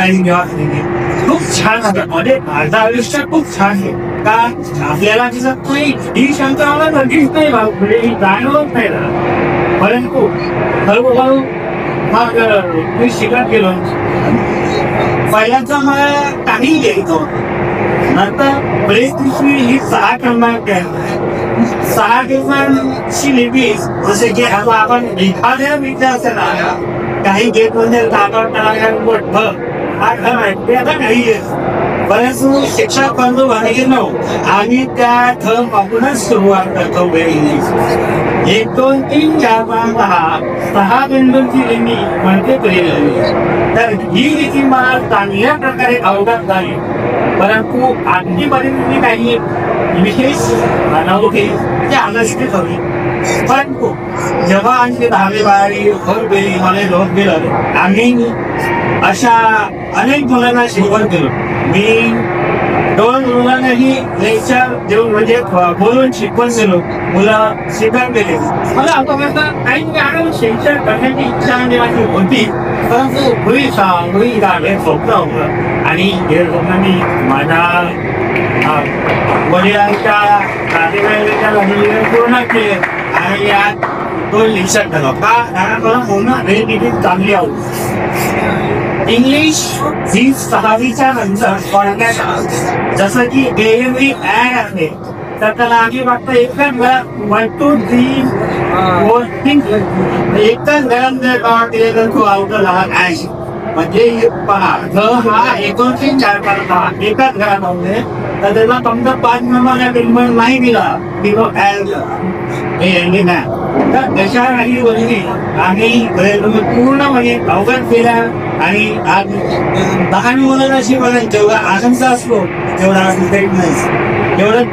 सकाळी जेव्हा खूप छान होतं. म्हणजे माझं आयुष्य खूप छान आहे का आपल्याला तिचं काही ही शंका मला कधीच नाही म्हणजे ही जाणवत नाही ना. परंतु हळूहळू मग मी शिकत गेलो. पहिल्यांदा मला काही घ्यायचं नंतर बरेच दिवशी ही 6 क्रमांक आहे. 6 क्रमांकची लिपी जसे की आता आपण एखाद्या विद्यार्थ्याला काही गेट मध्ये आता नाही परंतु शिक्षक बंधू भाईनो आम्ही त्या थर पासूनच सुरुवात करतो. 1 2 3 4 5 6 बिंदूंची लिपी म्हणते तर ही लिपी मला चांगल्या प्रकारे अवगत झाली. परंतु आजपर्यंत मी काही विशेष नव्हते ते आदर्शित होते. परंतु जेव्हा आमची 10वी 12वी होत मला लोक गेलं आम्ही अशा अनेक मुलांना शिकवत गेलो. मी 2 मुलांनाही लेक्चर देऊन म्हणजे बोलून शिकवत गेलो. मुलं शिकत गेले. मला आतापर्यंत काही शिक्षण करण्याची इच्छा माझी होती परंतु होईल का हे स्वप्न होतं. आणि हे लोकांनी माझ्या वडिलांच्या नातेवाईकांच्या लग्न पूर्ण केले आणि यात 2 लेक्चर झालं का मला होणं हे किती चांगली आवड. इंग्लिश ही 6वीच्या नंतर पडण्यात जसं की एव्हरी ऍड आहे तर त्याला आम्ही फक्त एकच वेळा 1 2 3 4 5 एकच वेळा तो अवघड आहे. म्हणजे पहा हा 1 2 3 4 5 6 एकाच घरात होते तर त्याला फक्त 5 नंबरला बिलमन नाही दिला की तो ऍड हे नाही. तर तशा काही गोष्टी आम्ही पूर्णपणे अवगत केल्या आणि आज 10 मुलांना शिकवण्यात जेवढा आनंद असतो तेवढा नाही. एवढंच